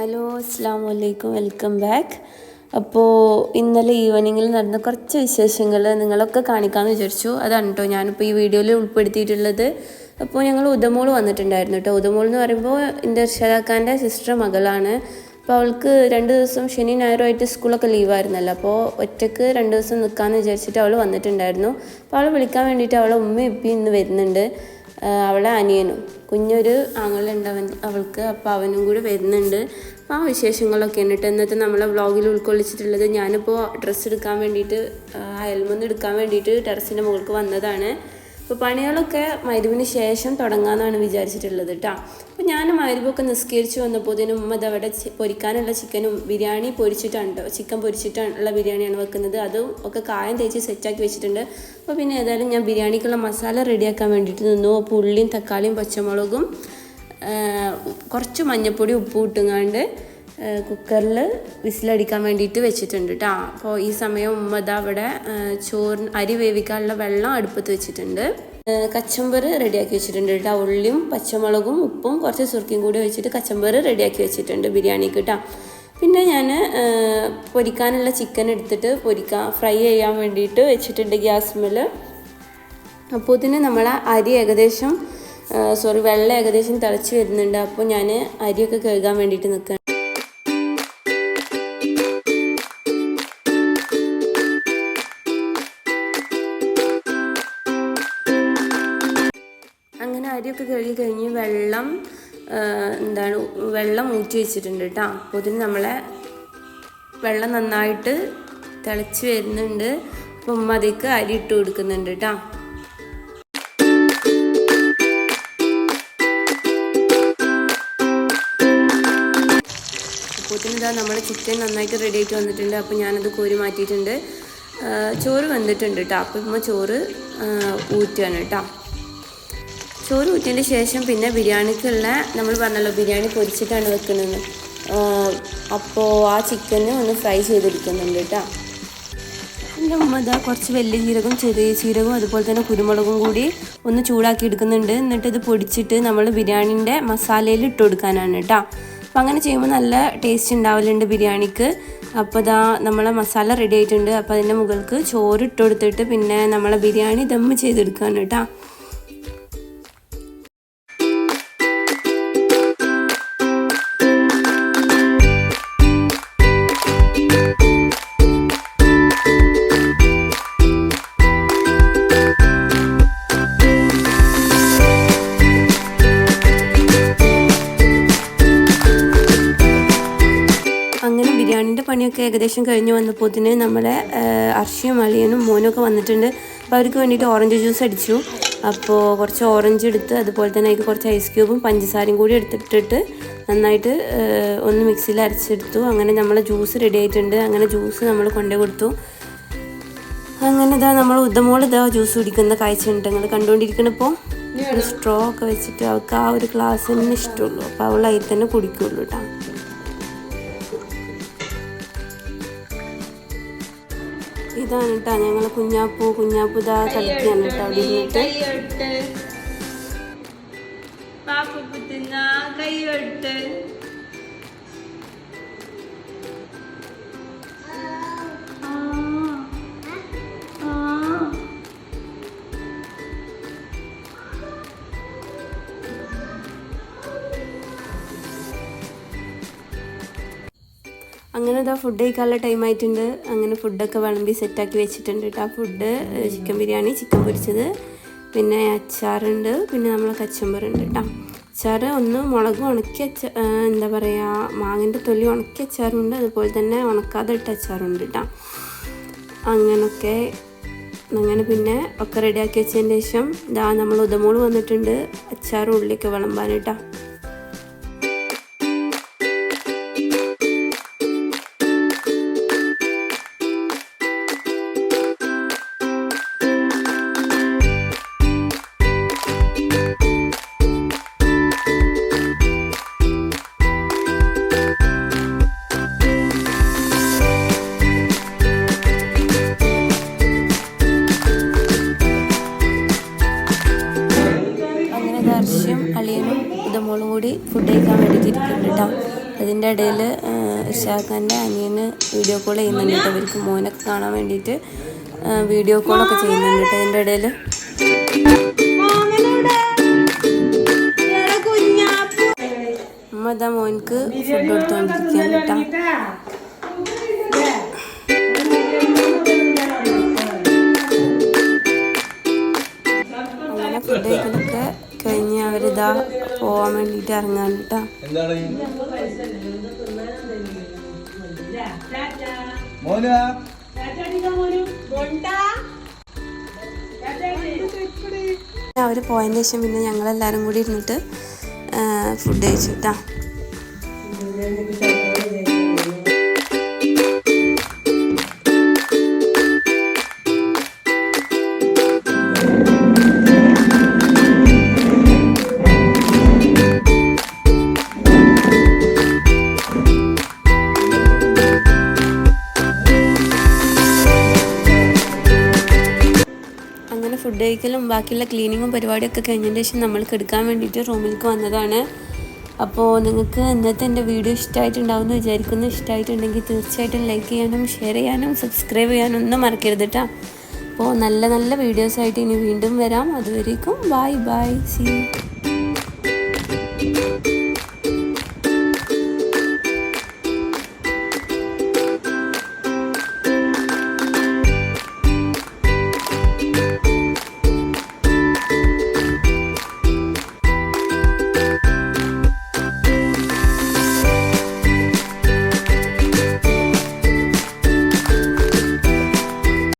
Hello അസ്സാം വലൈക്കും welcome back. അപ്പോൾ ഇന്നലെ ഈവനിങ്ങിൽ നടന്ന കുറച്ച് വിശേഷങ്ങൾ നിങ്ങളൊക്കെ കാണിക്കാമെന്ന് വിചാരിച്ചു. അതാണ് കേട്ടോ ഞാനിപ്പോൾ ഈ വീഡിയോയിൽ ഉൾപ്പെടുത്തിയിട്ടുള്ളത്. അപ്പോൾ ഞങ്ങൾ ഉദമോൾ വന്നിട്ടുണ്ടായിരുന്നു കേട്ടോ. ഉദമോൾ എന്ന് പറയുമ്പോൾ എൻ്റെ ഷലാഖാൻ്റെ സിസ്റ്റർ മകളാണ്. അപ്പോൾ അവൾക്ക് 2 ദിവസം ശനി ഞായറുമായിട്ട് സ്കൂളൊക്കെ ലീവായിരുന്നല്ലോ. അപ്പോൾ ഒറ്റയ്ക്ക് 2 ദിവസം നിൽക്കാമെന്ന് വിചാരിച്ചിട്ട് അവൾ വന്നിട്ടുണ്ടായിരുന്നു. അപ്പോൾ അവളെ വിളിക്കാൻ വേണ്ടിയിട്ട് അവളെ ഉമ്മയും ഉപ്പയും ഇന്ന് വരുന്നുണ്ട്. അവളെ അനിയനും കുഞ്ഞൊരു ആങ്ങളുണ്ടവൻ അവൾക്ക്. അപ്പോൾ അവനും കൂടി വരുന്നുണ്ട്. അപ്പോൾ ആ വിശേഷങ്ങളൊക്കെ എന്നിട്ട് ഇന്നത്തെ നമ്മളെ വ്ളോഗിൽ ഉൾക്കൊള്ളിച്ചിട്ടുള്ളത്. ഞാനിപ്പോൾ ഡ്രസ്സ് എടുക്കാൻ വേണ്ടിയിട്ട് അയൽമൊന്ന് എടുക്കാൻ വേണ്ടിയിട്ട് ടെറസിൻ്റെ മുകൾക്ക് വന്നതാണ്. അപ്പോൾ പണികളൊക്കെ മഗ്‌രിബിന് ശേഷം തുടങ്ങാമെന്നാണ് വിചാരിച്ചിട്ടുള്ളത് കേട്ടോ. അപ്പോൾ ഞാൻ മഗ്‌രിബൊക്കെ നിസ്കരിച്ച് വന്നപ്പോൾ ഉമ്മ അവിടെ പൊരിക്കാനുള്ള ചിക്കനും ബിരിയാണി പൊരിച്ചിട്ടാണ് കേട്ടോ. ചിക്കൻ പൊരിച്ചിട്ടുള്ള ബിരിയാണിയാണ് വെക്കുന്നത്. അതും ഒക്കെ കായം തേച്ച് സെറ്റാക്കി വെച്ചിട്ടുണ്ട്. അപ്പോൾ പിന്നെ ഏതായാലും ഞാൻ ബിരിയാണിക്കുള്ള മസാല റെഡിയാക്കാൻ വേണ്ടിയിട്ട് നിന്നു. അപ്പോൾ ഉള്ളിയും തക്കാളിയും പച്ചമുളകും കുറച്ച് മഞ്ഞൾപ്പൊടി ഉപ്പും ഇട്ടുങ്ങാണ്ട് കുക്കറിൽ വിസിലടിക്കാൻ വേണ്ടിയിട്ട് വെച്ചിട്ടുണ്ട് കേട്ടോ. അപ്പോൾ ഈ സമയം ഉമ്മ അവിടെ അരി വേവിക്കാനുള്ള വെള്ളം അടുപ്പത്ത് വെച്ചിട്ടുണ്ട്. കച്ചമ്പർ റെഡിയാക്കി വെച്ചിട്ടുണ്ട് കേട്ടോ. ഉള്ളിയും പച്ചമുളകും ഉപ്പും കുറച്ച് സുർക്കയും കൂടി വെച്ചിട്ട് കച്ചമ്പർ റെഡിയാക്കി വെച്ചിട്ടുണ്ട് ബിരിയാണിക്ക് കേട്ടോ. പിന്നെ ഞാൻ പൊരിക്കാനുള്ള ചിക്കൻ എടുത്തിട്ട് ഫ്രൈ ചെയ്യാൻ വേണ്ടിയിട്ട് വെച്ചിട്ടുണ്ട് ഗ്യാസ്മേൽ. അപ്പോൾ ഇതിന് നമ്മളെ അരി വെള്ളം ഏകദേശം തിളച്ച് വരുന്നുണ്ട്. അപ്പോൾ ഞാൻ അരിയൊക്കെ കഴുകാൻ വേണ്ടിയിട്ട് നിൽക്കുകയാണ്. അങ്ങനെ അരിയൊക്കെ കഴുകി കഴിഞ്ഞ് വെള്ളം ഊറ്റി വെച്ചിട്ടുണ്ട് കേട്ടോ. അപ്പോൾ ഇതിന് നമ്മളെ വെള്ളം നന്നായിട്ട് തിളച്ച് വരുന്നുണ്ട്. അപ്പോൾ ഉമ്മ അതിലേക്ക് അരി ഇട്ട് കൊടുക്കുന്നുണ്ട് കേട്ടോ. അപ്പോൾ ഇതാ നമ്മുടെ ചിക്കൻ നന്നായിട്ട് റെഡി ആയിട്ട് വന്നിട്ടുണ്ട്. അപ്പോൾ ഞാനത് കോരി മാറ്റിയിട്ടുണ്ട്. ചോറ് വെന്തിട്ടുണ്ട് കേട്ടോ. അപ്പോൾ ഉമ്മ ചോറ് ഊറ്റുകയാണ് കേട്ടോ. ചോറ് ഊറ്റിയതിന് ശേഷം പിന്നെ ബിരിയാണിക്കുള്ള നമ്മൾ പറഞ്ഞല്ലോ ബിരിയാണി പൊരിച്ചിട്ടാണ് വെക്കുന്നത്. അപ്പോൾ ആ ചിക്കന് ഒന്ന് ഫ്രൈ ചെയ്തെടുക്കുന്നുണ്ട് കേട്ടോ. എൻ്റെ ഉമ്മ കുറച്ച് വലിയ ജീരകവും ചെറിയ ജീരകവും അതുപോലെ തന്നെ കുരുമുളകും കൂടി ഒന്ന് ചൂടാക്കി എടുക്കുന്നുണ്ട്. എന്നിട്ട് ഇത് പൊടിച്ചിട്ട് നമ്മൾ ബിരിയാണീൻ്റെ മസാലയിൽ ഇട്ട് കൊടുക്കാനാണ് കേട്ടോ. അപ്പോൾ അങ്ങനെ ചെയ്യുമ്പോൾ നല്ല ടേസ്റ്റ് ഉണ്ടാവലുണ്ട് ബിരിയാണിക്ക്. അപ്പോൾ നമ്മളെ മസാല റെഡി ആയിട്ടുണ്ട്. അപ്പോൾ അതിൻ്റെ മുകൾക്ക് ചോറ് ഇട്ട് കൊടുത്തിട്ട് പിന്നെ നമ്മളെ ബിരിയാണി ദം ചെയ്തെടുക്കുകയാണ് കേട്ടോ. ബിരിയാണിൻ്റെ പണിയൊക്കെ ഏകദേശം കഴിഞ്ഞ് വന്നപ്പോൾ തന്നെ നമ്മളെ അർഷിയും അളിയനും മോനൊക്കെ വന്നിട്ടുണ്ട്. അപ്പോൾ അവർക്ക് വേണ്ടിയിട്ട് ഓറഞ്ച് ജ്യൂസ് അടിച്ചു. അപ്പോൾ കുറച്ച് ഓറഞ്ച് എടുത്ത് അതുപോലെ തന്നെ അതിൽ കുറച്ച് ഐസ് ക്യൂബും പഞ്ചസാരയും കൂടി എടുത്തിട്ടിട്ട് നന്നായിട്ട് ഒന്ന് മിക്സിയിൽ അരച്ചെടുത്തു. അങ്ങനെ നമ്മളെ ജ്യൂസ് റെഡി ആയിട്ടുണ്ട്. അങ്ങനെ ജ്യൂസ് നമ്മൾ കൊണ്ടു കൊടുത്തു. അങ്ങനെ നമ്മൾ ഉദമോൾ ജ്യൂസ് കുടിക്കുന്ന കാഴ്ച ഉണ്ട് നിങ്ങൾ കണ്ടുകൊണ്ടിരിക്കണം. ഇപ്പോൾ ഒരു സ്ട്രോ ഒക്കെ വെച്ചിട്ട് അവൾക്ക് ആ ഒരു ഗ്ലാസ് തന്നെ ഇഷ്ടമുള്ളൂ. അപ്പോൾ അവൾ അതിൽ തന്നെ കുടിക്കുള്ളൂ കേട്ടോ. ഇതാണ് കേട്ടോ ഞങ്ങൾ കുഞ്ഞാപ്പു കളിക്കുകയാണ് കേട്ടോ അവിടെ ഇരുന്നിട്ട്. അങ്ങനെ ഫുഡ് കഴിക്കാനുള്ള ടൈം ആയിട്ടുണ്ട്. അങ്ങനെ ഫുഡൊക്കെ വിളമ്പി സെറ്റാക്കി വെച്ചിട്ടുണ്ട് കേട്ടോ. ഫുഡ് ചിക്കൻ ബിരിയാണി, ചിക്കൻ പൊരിച്ചത്, പിന്നെ അച്ചാറുണ്ട്, പിന്നെ നമ്മളെ കച്ചമ്പറുണ്ട് കേട്ടോ. അച്ചാർ ഒന്ന് മുളക് ഉണക്കി മാങ്ങൻ്റെ തൊലി ഉണക്കി അച്ചാറുണ്ട്, അതുപോലെ തന്നെ ഉണക്കാതെ ഇട്ട അച്ചാറുണ്ട് കേട്ടോ. അങ്ങനെ പിന്നെ ഒക്കെ റെഡിയാക്കി വെച്ചതിന് ശേഷം നമ്മൾ ഉദമോൾ വന്നിട്ടുണ്ട് അച്ചാറും ഉള്ളിയൊക്കെ വിളമ്പാൻ കേട്ടോ. അളിയനും ഉദമോളും അതിൻ്റെ ഇടയിൽ ഇഷാഖാൻ്റെ അനിയന് വീഡിയോ കോൾ ചെയ്യുന്നുണ്ട് കേട്ടോ. ഇവർക്ക് മോനൊക്കെ കാണാൻ വേണ്ടിയിട്ട് വീഡിയോ കോളൊക്കെ ചെയ്യുന്നുണ്ട് കേട്ടോ അതിൻ്റെ ഇടയിൽ. അമ്മ ഇതാ മോനക്ക് ഫുഡ് കൊടുത്തുകൊണ്ടിരിക്കുകയാണ് കേട്ടോ. അങ്ങനെ ഫുഡ് കഴിക്കലൊക്കെ കഴിഞ്ഞ് അവരിതാ പോവാൻ വേണ്ടിയിട്ട് ഇറങ്ങാൻ കേട്ടോ. അവർ പോയതിന് ശേഷം പിന്നെ ഞങ്ങളെല്ലാവരും കൂടി ഇരുന്നിട്ട് ഫുഡ് കഴിച്ചു കേട്ടോ. അങ്ങനെ ഫുഡ് കഴിക്കലും ബാക്കിയുള്ള ക്ലീനിങ്ങും പരിപാടിയൊക്കെ കഴിഞ്ഞതിന് ശേഷം നമ്മൾ കിടക്കാൻ വേണ്ടിയിട്ട് റൂമിലേക്ക് വന്നതാണ്. അപ്പോൾ നിങ്ങൾക്ക് ഇന്നത്തെ എൻ്റെ വീഡിയോ ഇഷ്ടമായിട്ടുണ്ടാവുമെന്ന് വിചാരിക്കുന്നു. ഇഷ്ടമായിട്ടുണ്ടെങ്കിൽ തീർച്ചയായിട്ടും ലൈക്ക് ചെയ്യാനും ഷെയർ ചെയ്യാനും സബ്സ്ക്രൈബ് ചെയ്യാനും ഒന്നും മറക്കരുത് കേട്ടോ. അപ്പോൾ നല്ല നല്ല വീഡിയോസായിട്ട് ഇനി വീണ്ടും വരാം. അതുവരേക്കും ബൈ ബൈ, സീ യു.